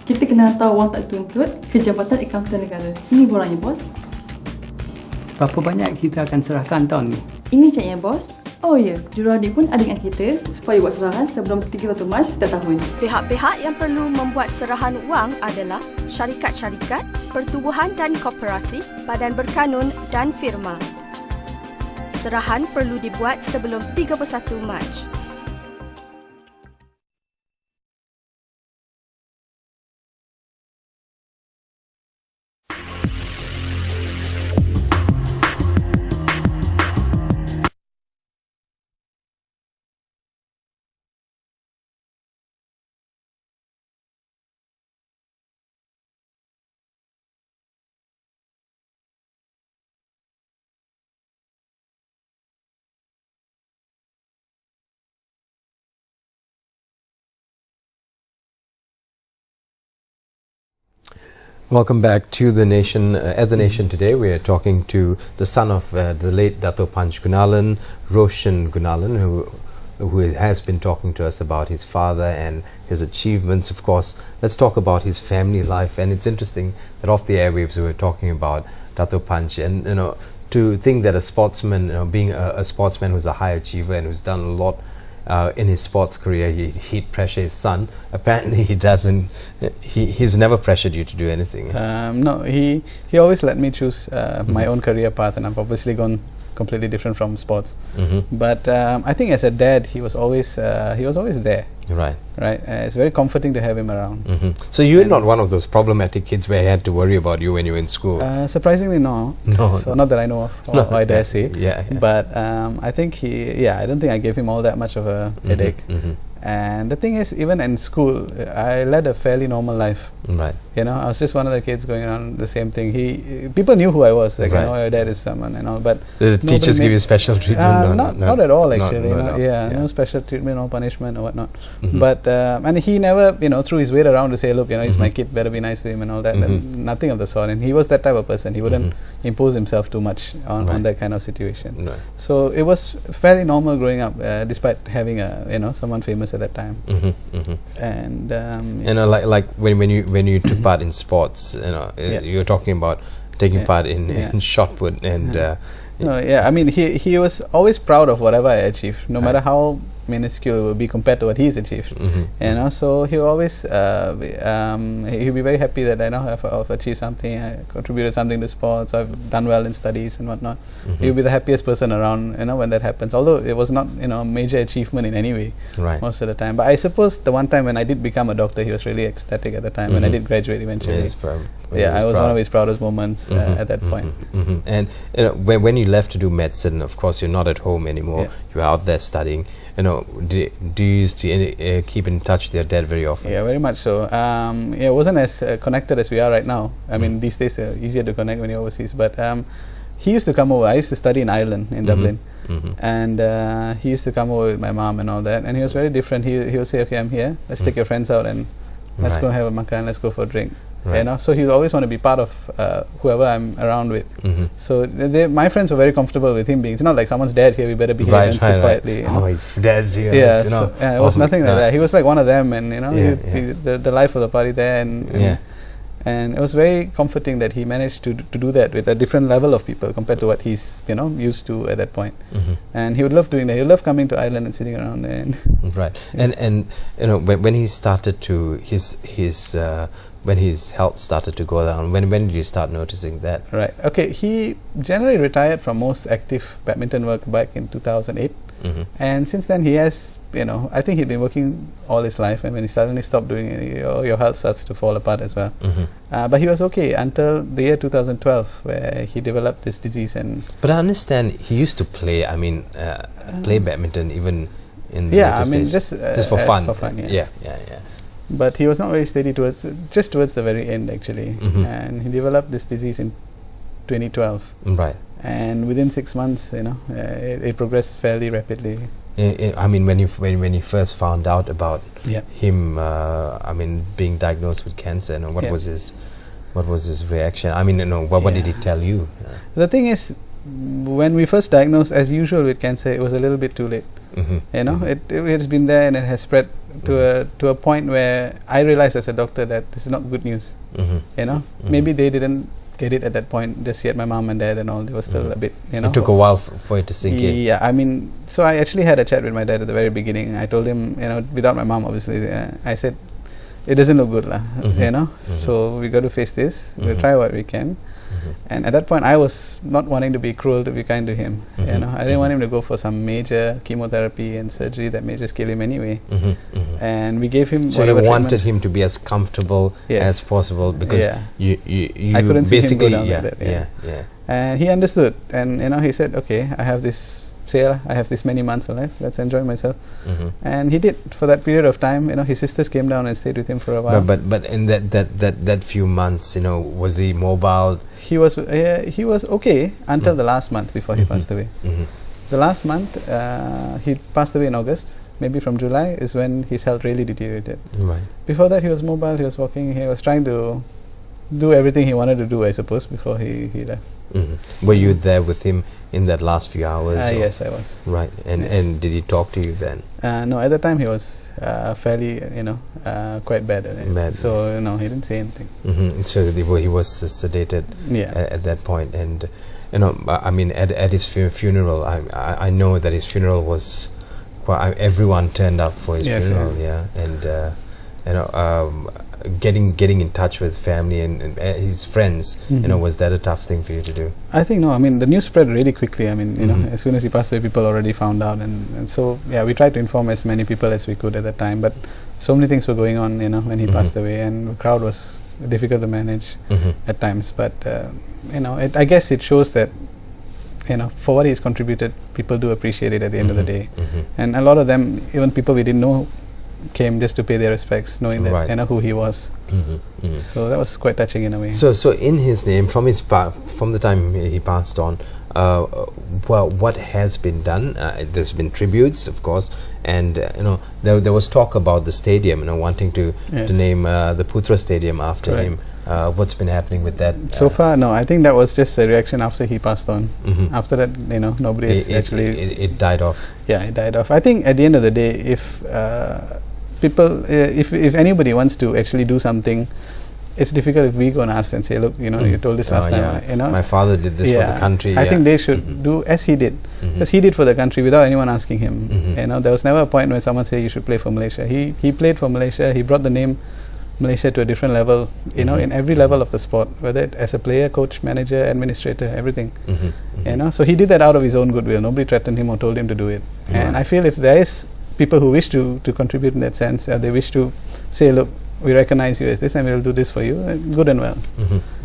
kita kena hantar wang tak tuntut ke Jabatan Akauntan Negara. Ini borangnya, bos. Berapa banyak kita akan serahkan tahun ni? Ini ceknya, bos. Oh ya, juradi pun ada dengan kita supaya buat serahan sebelum 31 Mac setiap tahun. Pihak-pihak yang perlu membuat serahan wang adalah syarikat-syarikat, pertubuhan dan koperasi, badan berkanun dan firma. Serahan perlu dibuat sebelum 31 Mac. Welcome back to The Nation. At The Nation today, we are talking to the son of the late Datuk Panch Gunalan, Roshan Gunalan, who has been talking to us about his father and his achievements. Of course, let's talk about his family life. And it's interesting that off the airwaves we were talking about Datuk Panch, and to think that a sportsman, being a sportsman who's a high achiever and who's done a lot in his sports career, he'd pressure his son. Apparently he doesn't. He's never pressured you to do anything. No, he always let me choose my own career path, and I've obviously gone completely different from sports. But I think as a dad, he was always there. Right. It's very comforting to have him around. So you're not one of those problematic kids where he had to worry about you when you were in school. Surprisingly, no. So not that I know of, or I dare say. Yeah. But I think I don't think I gave him all that much of a headache. And the thing is, even in school, I led a fairly normal life. Right. I was just one of the kids going on the same thing. People knew who I was. Like, your dad is someone and all. But did the teachers give you special treatment? Not at all, actually. Not No special treatment or punishment or whatnot. But and he never, threw his weight around to say, look, he's my kid, better be nice to him and all that. Nothing of the sort. And he was that type of person. He wouldn't impose himself too much on that kind of situation. Right. So it was fairly normal growing up, despite having someone famous at that time. And like when you took part in sports, you're talking about taking part in shot put and. I mean, he was always proud of whatever I achieved, no matter how minuscule it will be compared to what he's achieved. So he always he'll be very happy that I've achieved something, I contributed something to sports, I've done well in studies and whatnot. He'll be the happiest person around, when that happens. Although it was not a major achievement in any way, most of the time. But I suppose the one time when I did become a doctor, he was really ecstatic at the time when I did graduate eventually. I was one of his proudest moments at that point. And when you left to do medicine, of course you're not at home anymore. You're out there studying. Do you used to keep in touch with your dad very often? Yeah, very much so. It wasn't as connected as we are right now. I mean, these days it's easier to connect when you're overseas. But he used to come over. I used to study in Ireland, in Dublin. And he used to come over with my mom and all that. And he was very different. He would say, okay, I'm here. Let's take your friends out and let's go have a makan. Let's go for a drink. So he always want to be part of whoever I'm around with. So my friends were very comfortable with him being. It's not like someone's dad here, we better behave and sit quietly. Oh, his dad's here. Yeah, it was nothing like that. He was like one of them, and the life of the party there, and it was very comforting that he managed to do that with a different level of people compared to what he's used to at that point. And he would love doing that. He would love coming to Ireland and sitting around there. And when he started to when his health started to go down, when did you start noticing that? Right. Okay. He generally retired from most active badminton work back in 2008, and since then he has, I think he'd been working all his life, and when he suddenly stopped doing it, your health starts to fall apart as well. But he was okay until the year 2012, where he developed this disease. But I understand he used to play. I mean, play badminton even in the later stage. Just for fun. Yeah. But he was not very steady towards the very end, actually. And he developed this disease in 2012. Right. And within 6 months, it progressed fairly rapidly. I mean, when you first found out about him, being diagnosed with cancer, what was his reaction? I mean, what did he tell you? The thing is, when we first diagnosed, as usual with cancer, it was a little bit too late. It has been there and it has spread to a point where I realized as a doctor that this is not good news. Maybe they didn't get it at that point just yet. My mom and dad and all, they were still a bit. It took a while for it to sink in. Yeah, I mean, so I actually had a chat with my dad at the very beginning. I told him, without my mom, obviously, I said, it doesn't look good, So we got to face this. We'll try what we can. And at that point, I was not wanting to be cruel, to be kind to him. I didn't want him to go for some major chemotherapy and surgery that may just kill him anyway. And we gave him. So you wanted him to be as comfortable as possible, because you I couldn't basically see him go down like that. And he understood, and he said, okay, I have this many months of life, let's enjoy myself. And he did. For that period of time, his sisters came down and stayed with him for a while. But in that few months, was he mobile? He was okay until the last month before he passed away. The last month, he passed away in August. Maybe from July is when his health really deteriorated. Right. Before that, he was mobile, he was walking, he was trying to do everything he wanted to do, I suppose, before he left. Were you there with him in that last few hours? Yes, I was. Right. And did he talk to you then? No, at the time he was fairly, quite bad. So, he didn't say anything. So he was sedated at that point. And, at his funeral, I know that his funeral was quite, everyone turned up for his funeral, And, getting in touch with family and his friends, was that a tough thing for you to do? I think no. I mean, the news spread really quickly. I mean, as soon as he passed away, people already found out, and so we tried to inform as many people as we could at that time. But so many things were going on, when he passed away, and the crowd was difficult to manage at times. But I guess it shows that for what he's contributed, people do appreciate it at the end of the day, and a lot of them, even people we didn't know, came just to pay their respects, knowing that who he was. So that was quite touching in a way. So in his name, from the time he passed on, well, what has been done? There's been tributes, of course, and there was talk about the stadium, wanting to name the Putra Stadium after him. What's been happening with that? So far, no. I think that was just a reaction after he passed on. After that, nobody is actually. It died off. Yeah, it died off. I think at the end of the day, if people, if anybody wants to actually do something, it's difficult if we go and ask and say, look, you told this last time. My father did this for the country. I think they should do as he did, because he did for the country without anyone asking him. There was never a point when someone said you should play for Malaysia. He played for Malaysia. He brought the name Malaysia to a different level, in every level of the sport, whether it as a player, coach, manager, administrator, everything. So he did that out of his own goodwill. Nobody threatened him or told him to do it. And I feel if there is people who wish to contribute in that sense, they wish to say, look, we recognize you as this and we'll do this for you, good and well.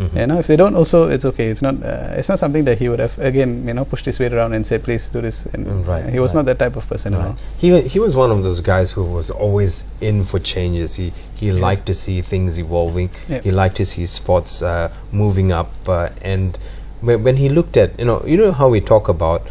If they don't, also it's okay. It's not something that he would have again pushed his weight around and said, please do this. And he was not that type of person at all. He was one of those guys who was always in for changes. He liked to see things evolving. He liked to see sports moving up, and when he looked at how we talk about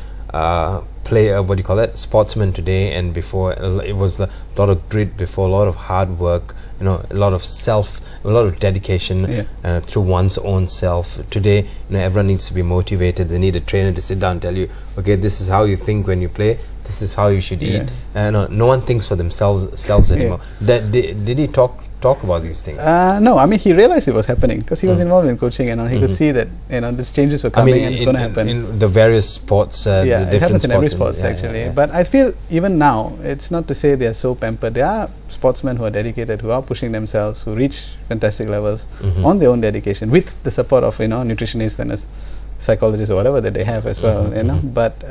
sportsmen today, and before it was a lot of grit, before a lot of hard work, a lot of dedication through one's own self. Today, everyone needs to be motivated. They need a trainer to sit down and tell you, okay, this is how you think when you play, this is how you should eat. No one thinks for themselves anymore. Did he talk about these things? No, I mean, he realized it was happening because he was involved in coaching, and he could see that these changes were coming and it's going to happen in the various sports. The different it happens in every sports sport actually. But I feel even now, it's not to say they are so pampered. There are sportsmen who are dedicated, who are pushing themselves, who reach fantastic levels on their own dedication, with the support of nutritionists and psychologists or whatever that they have as well. But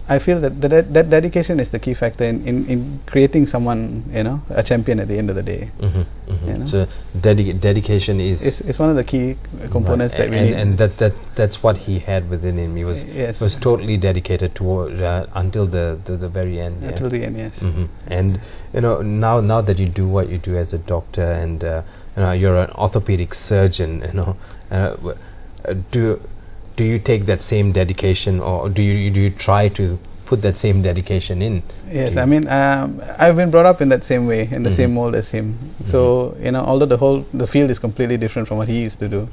I feel that that dedication is the key factor in creating someone, a champion at the end of the day. So dedication is one of the key components that we need. And that's what he had within him. He was totally dedicated toward until the very end. Until the end, yes. And now that you do what you do as a doctor, and you're an orthopedic surgeon, do you take that same dedication, or do you try to put that same dedication in? Yes, I mean, I've been brought up in that same way, in the same mold as him. So although the field is completely different from what he used to do,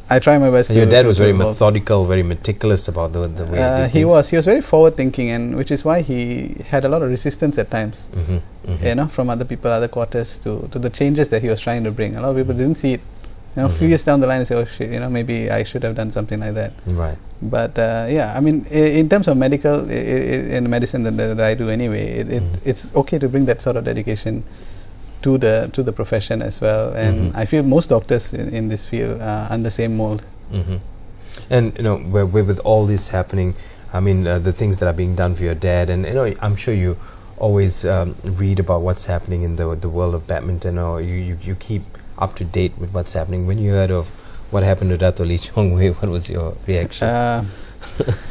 I try my best. And your dad was very methodical, very meticulous about the way he was very forward thinking, and which is why he had a lot of resistance at times. From other people, other quarters, to the changes that he was trying to bring. A lot of people didn't see it. A few years down the line, say, oh shit, maybe I should have done something like that. Right. But I mean, in terms of medical, in medicine that I do anyway, it's okay to bring that sort of dedication to the profession as well. And I feel most doctors in this field are under the same mold. And with all this happening, I mean, the things that are being done for your dad, and I'm sure you always read about what's happening in the world of badminton, or you keep up to date with what's happening. When you heard of what happened to Dato' Lee Chong Wei, what was your reaction? I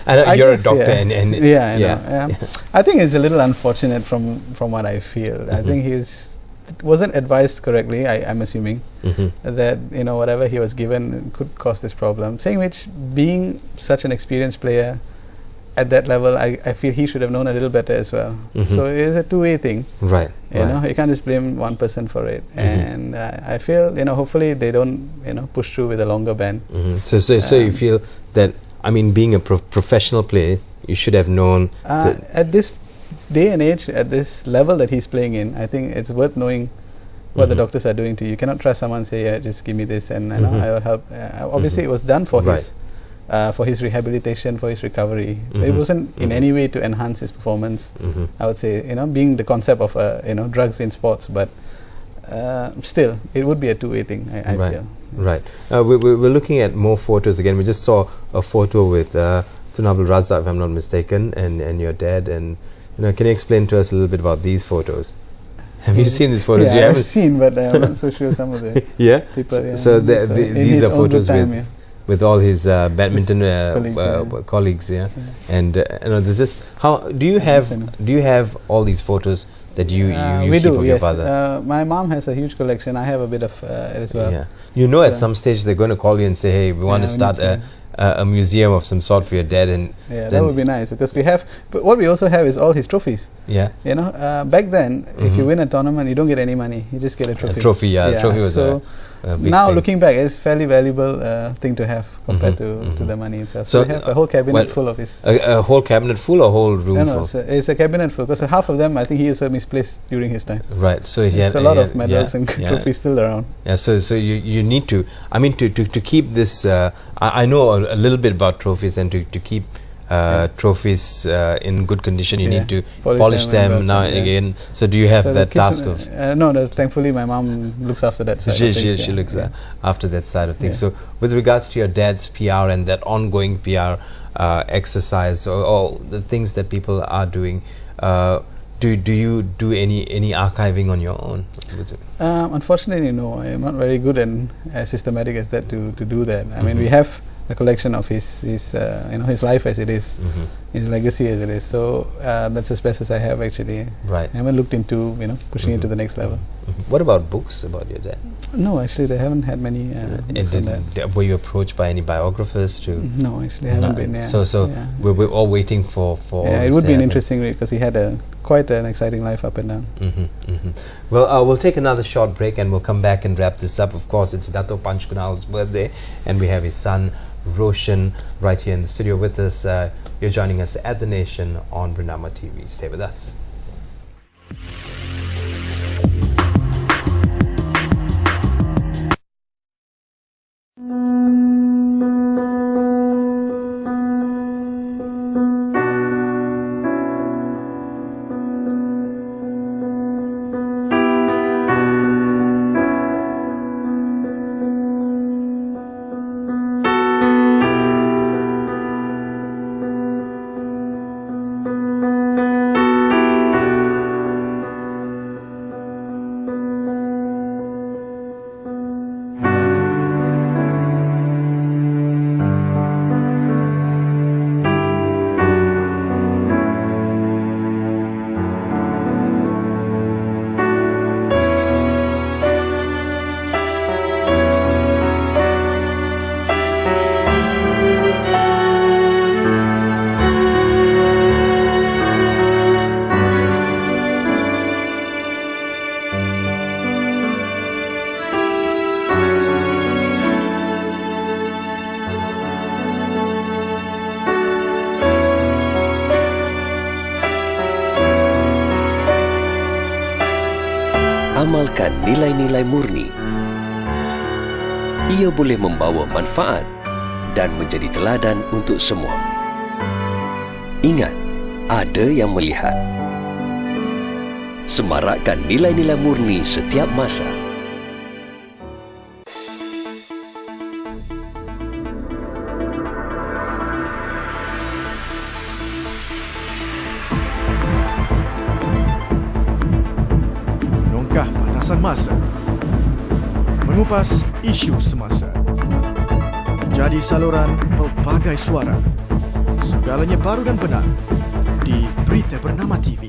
know you're a doctor, I know. I think it's a little unfortunate from what I feel. I think he wasn't advised correctly. I'm assuming that whatever he was given could cause this problem. Saying which, being such an experienced player at that level, I feel he should have known a little better as well. So it's a two-way thing. Right. You can't just blame one person for it. And I feel, hopefully they don't, push through with a longer ban. So you feel that, I mean, being a professional player, you should have known. At this day and age, at this level that he's playing in, I think it's worth knowing what the doctors are doing to you. You cannot trust someone say, yeah, just give me this and I will help. Obviously, it was done for his rehabilitation, for his recovery. It wasn't in any way to enhance his performance. I would say, being the concept of drugs in sports, but still, it would be a two-way thing. I feel. Right. We're looking at more photos again. We just saw a photo with Tun Abdul Razak, if I'm not mistaken, and your dad. And can you explain to us a little bit about these photos? Have you seen these photos? Yeah, I've seen, but I'm not so sure some of the people. So these are photos with all his badminton colleagues, and this is how do you have all these photos that you we keep do, of yes. your father? My mom has a huge collection. I have a bit of it as well. Yeah. You know, at some stage they're going to call you and say, hey, we want to start a museum of some sort for your dad. And yeah, that would be nice, because we have, but what we also have is all his trophies. Yeah. You know, back then, if you win a tournament, you don't get any money. You just get a trophy. A trophy, yeah. The trophy was so a big now thing. looking back, it's fairly valuable thing to have compared to the money itself. So we have a whole cabinet full of his. A whole cabinet full or whole room No, full? it's a cabinet full, because half of them I think he also misplaced during his time. Right. So he had a lot of medals and trophies still around. Yeah. So you need to. I mean, to keep this. I know a little bit about trophies, and to keep trophies in good condition, you need to polish them now and again. So do you have that task of? No, thankfully my mom looks after that side of things. She looks after that side of things. So with regards to your dad's PR and that ongoing PR exercise, or the things that people are doing, do you do any archiving on your own? Unfortunately, no. I'm not very good and as systematic as that to do that. I mean, we have a collection of his his life as it is, his legacy as it is. So that's as best as I have, actually. Right. I haven't looked into pushing it to the next level. What about books about your dad? No, actually, they haven't had many. Books on that. Were you approached by any biographers to? No, actually, I haven't been. Yeah. So we're all waiting for. Yeah, it would be an interesting read, because he had quite an exciting life up and down. Well, we'll take another short break and we'll come back and wrap this up. Of course, it's Datuk Panch Gunalan's birthday, and we have his son Roshan right here in the studio with us. You're joining us at The Nation on Bernama TV. Stay with us. Amalkan nilai-nilai murni. Ia boleh membawa manfaat dan menjadi teladan untuk semua. Ingat, ada yang melihat. Semarakkan nilai-nilai murni setiap masa. Masa mengupas isu semasa, menjadi saluran pelbagai suara, segalanya baru dan benar di Berita Bernama TV.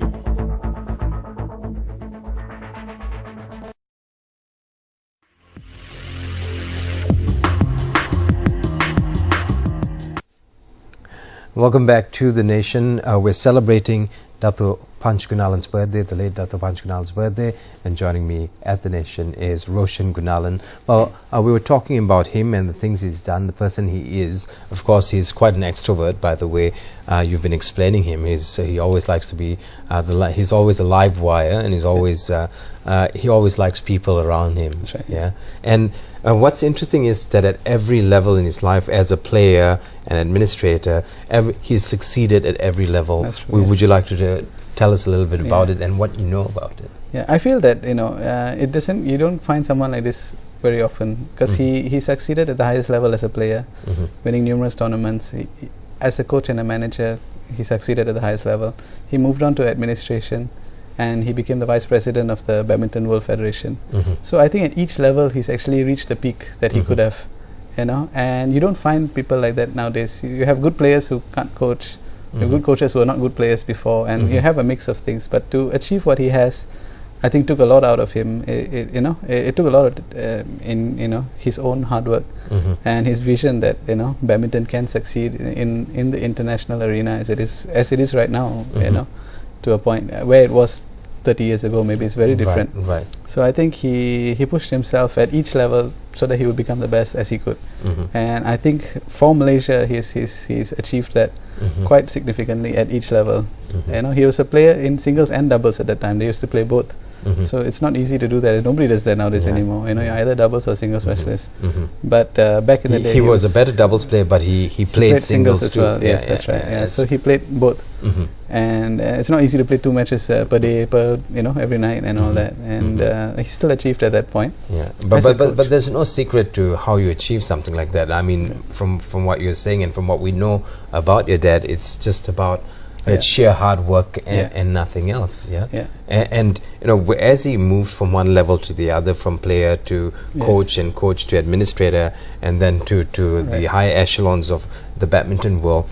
Welcome back to The Nation. We're celebrating Datuk Panch Gunalan's birthday, the late Datuk Panch Gunalan's birthday, and joining me at The Nation is Roshan Gunalan. Well, we were talking about him and the things he's done, the person he is. Of course, he's quite an extrovert, by the way. You've been explaining him. He always likes to be, he's always a live wire, and he's always, he always likes people around him. That's right. Yeah. And what's interesting is that at every level in his life, as a player, an administrator, he's succeeded at every level. That's true, Would you like to tell us a little bit about it and what you know about it? Yeah, I feel that it doesn't. You don't find someone like this very often, because he succeeded at the highest level as a player, winning numerous tournaments. As a coach and a manager, he succeeded at the highest level. He moved on to administration, and he became the vice president of the Badminton World Federation. So I think at each level he's actually reached the peak that he could have, and you don't find people like that nowadays. You have good players who can't coach, You have good coaches who are not good players before, and you have a mix of things. But to achieve what he has, I think took a lot out of him. It took a lot of in his own hard work and his vision that badminton can succeed in the international arena as it is right now. To a point where it was 30 years ago, maybe it's very different. Right. So I think he pushed himself at each level so that he would become the best as he could. And I think for Malaysia, he's achieved that quite significantly at each level. He was a player in singles and doubles at that time. They used to play both. So it's not easy to do that. Nobody does that nowadays anymore. You're either doubles or singles specialist. But back in the day, he was a better doubles player, but he played singles as too. well. Yes, that's right. So he played both. And it's not easy to play 2 matches per day, every night and all that. And he still achieved at that point. Yeah, but there's no secret to how you achieve something like that. I mean, from what you're saying and from what we know about your dad, it's just about sheer hard work and nothing else. And as he moved from one level to the other, from player to coach and coach to administrator, and then to the high echelons of the badminton world,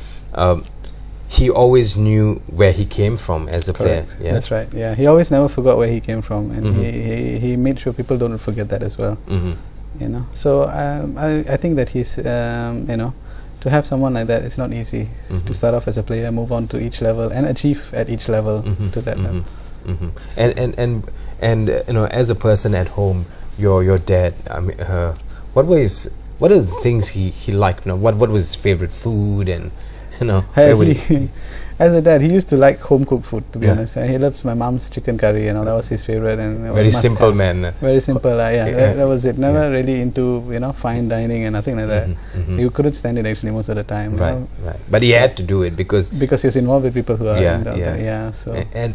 he always knew where he came from as a player. Yeah, that's right. Yeah, he always never forgot where he came from, and he made sure people don't forget that as well. So I think that he's to have someone like that, it's not easy to start off as a player, move on to each level, and achieve at each level to that level. And as a person at home, your dad, I mean, what are the things he liked? What was his favorite food, and as a dad, he used to like home cooked food, to be honest. He loves my mom's chicken curry, that was his favorite. And very simple man. Very simple, that was it. Never really into fine dining and nothing like that. He couldn't stand it actually most of the time. Right. But he had to do it because he was involved with people who are So and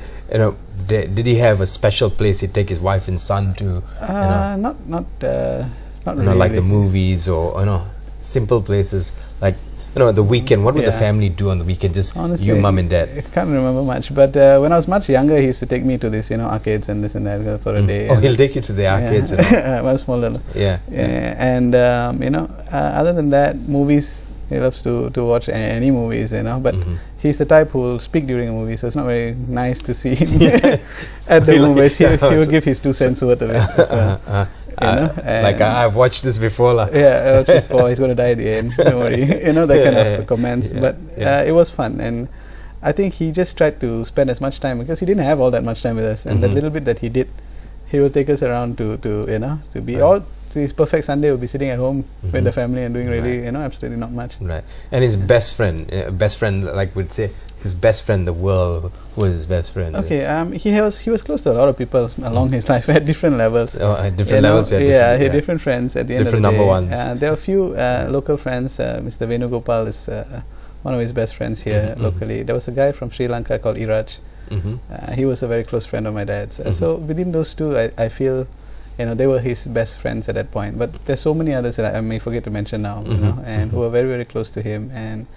did he have a special place he'd take his wife and son to? Not really. Like the movies or simple places like. The weekend, what would the family do on the weekend? Just honestly, you, mum and dad? I can't remember much, but when I was much younger, he used to take me to this, arcades and this and that for a day. Oh, he'll take you to the arcades and all. Well, smaller. And other than that, movies, he loves to watch any movies, but he's the type who will speak during a movie, so it's not very nice to see him at the movies. He will give his 2 cents worth of it as well. I've watched this before. I watched it before. He's going to die at the end. Don't worry. That kind of comments. But it was fun, and I think he just tried to spend as much time because he didn't have all that much time with us, and the little bit that he did, he will take us around to be all. His perfect Sunday will be sitting at home with the family and doing really absolutely not much. Right. And his best friend, like we'd say, his best friend in the world. Who was his best friend? Okay. He was close to a lot of people along his life at different levels. Oh, at different levels. He had different friends at the end of the day. Different number ones. There are a few local friends. Mr. Venugopal is one of his best friends here locally. There was a guy from Sri Lanka called Iraj. He was a very close friend of my dad's. So within those two, I feel they were his best friends at that point. But there's so many others that I may forget to mention now, and who are very, very close to him. And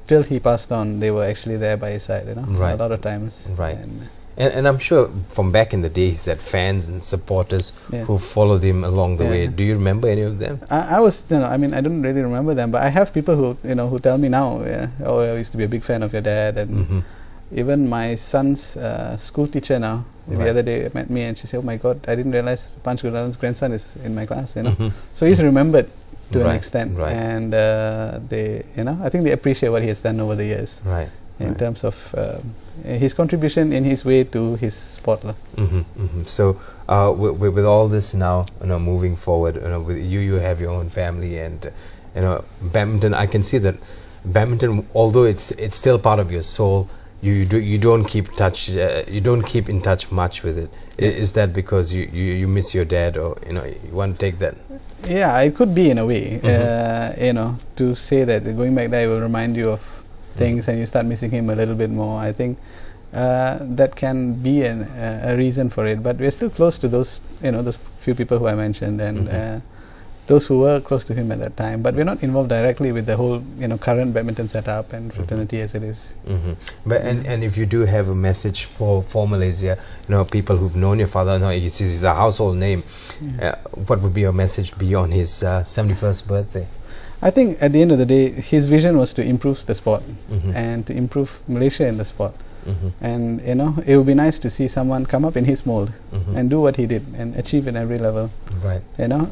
till he passed on, they were actually there by his side, a lot of times. Right. And I'm sure from back in the day, he had fans and supporters who followed him along the way. Do you remember any of them? I don't really remember them, but I have people who tell me now, I used to be a big fan of your dad, and even my son's school teacher now, the other day met me and she said, "Oh my God, I didn't realize Panch Gunalan's grandson is in my class." So he's remembered to an extent, and I think they appreciate what he has done over the years, in terms of his contribution in his way to his sport. So with all this now, moving forward, with you have your own family, and badminton. I can see that badminton, although it's still part of your soul, you don't keep in touch much with it. Is that because you miss your dad, or you want to take that? Yeah, it could be in a way. To say that going back there will remind you of things, and you start missing him a little bit more. I think that can be a reason for it. But we're still close to those few people who I mentioned, and those who were close to him at that time. But we're not involved directly with the whole current badminton setup and fraternity as it is. But and if you do have a message for Malaysia, people who've known your father, he's a household name. What would be your message beyond his 71st birthday? I think at the end of the day, his vision was to improve the sport and to improve Malaysia in the sport. And you know, it would be nice to see someone come up in his mold and do what he did and achieve in every level. Right. You know,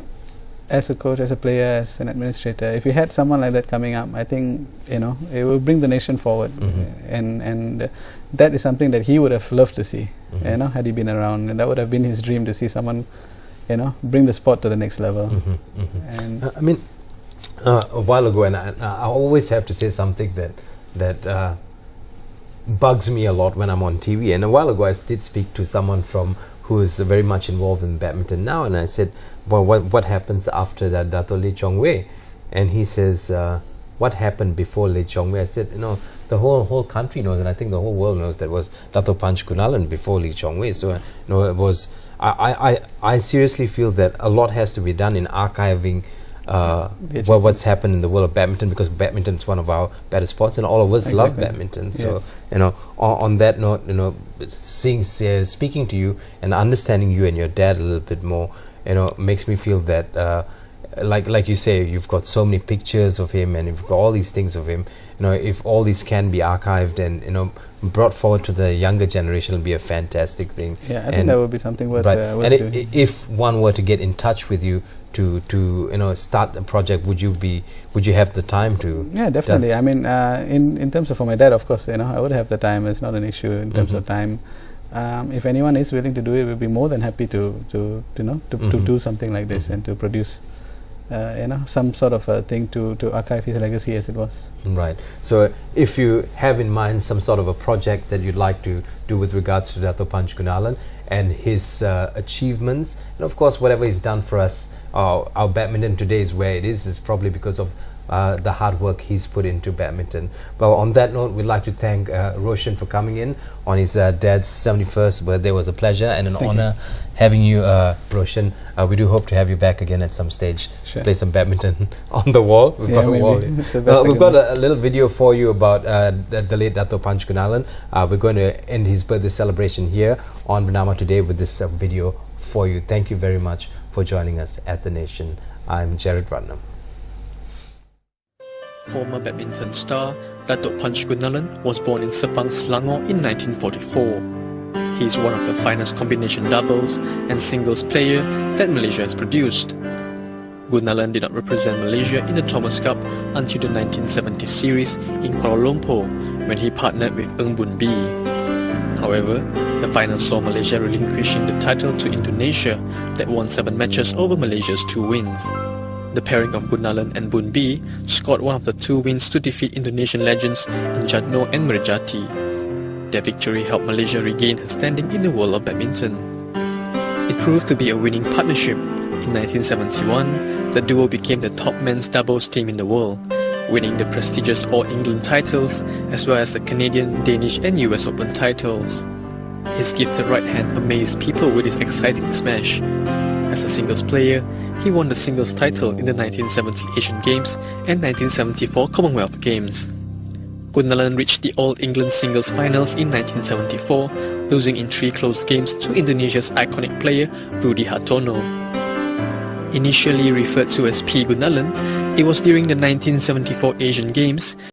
as a coach, as a player, as an administrator, if we had someone like that coming up, I think, you know, it will bring the nation forward. And that is something that he would have loved to see, you know, had he been around. And that would have been his dream, to see someone, you know, bring the sport to the next level. And I mean, a while ago, and I always have to say something that bugs me a lot when I'm on TV. And a while ago, I did speak to someone who is very much involved in badminton now, and I said, well, what happens after that Dato' Lee Chong Wei? And he says, what happened before Lee Chong Wei? I said, you know, the whole country knows, and I think the whole world knows, that was Dato' Panch Gunalan before Lee Chong Wei. So, you know, it was, I seriously feel that a lot has to be done in archiving what's happened in the world of badminton, because badminton is one of our better sports, and all of us love badminton. So, you know, on that note, you know, speaking to you and understanding you and your dad a little bit more, you know, makes me feel that like you say, you've got so many pictures of him and you've got all these things of him. You know, if all these can be archived and, you know, brought forward to the younger generation, it'll be a fantastic thing. Yeah, I think that would be something worth and if one were to get in touch with you to you know, start a project, would you have the time to? Yeah, definitely. I mean, in terms of, for my dad, of course, you know, I would have the time. It's not an issue in terms of time. If anyone is willing to do it, we'll be more than happy to do something like this and to produce you know, some sort of a thing to archive his legacy as it was. Right. So if you have in mind some sort of a project that you'd like to do with regards to Dato' Panch Gunalan and his achievements, and of course whatever he's done for us, our badminton today is where it is probably because of the hard work he's put into badminton. Well, on that note, we'd like to thank Roshan for coming in on his dad's 71st birthday. It was a pleasure and an honor having you, Roshan. We do hope to have you back again at some stage. Sure. Play some badminton on the wall. We've got a wall. We've got a little video for you about the late Dato' Panch Gunalan. We're going to end his birthday celebration here on Bernama Today with this video for you. Thank you very much for joining us at The Nation. I'm Jared Ratnam. Former badminton star Dato' Panch Gunalan was born in Sepang, Selangor in 1944. He is one of the finest combination doubles and singles player that Malaysia has produced. Gunalan did not represent Malaysia in the Thomas Cup until the 1970 series in Kuala Lumpur, when he partnered with Ng Boon Bee. However, the final saw Malaysia relinquishing the title to Indonesia, that won 7 matches over Malaysia's 2 wins. The pairing of Gunalan and Boon Bee scored one of the 2 wins to defeat Indonesian legends in Jadno and Merjati. Their victory helped Malaysia regain her standing in the world of badminton. It proved to be a winning partnership. In 1971, the duo became the top men's doubles team in the world, winning the prestigious All England titles as well as the Canadian, Danish and US Open titles. His gifted right hand amazed people with his exciting smash. As a singles player, he won the singles title in the 1970 Asian Games and 1974 Commonwealth Games. Gunalan reached the All England singles finals in 1974, losing in 3 close games to Indonesia's iconic player Rudi Hartono. Initially referred to as P. Gunalan, it was during the 1974 Asian Games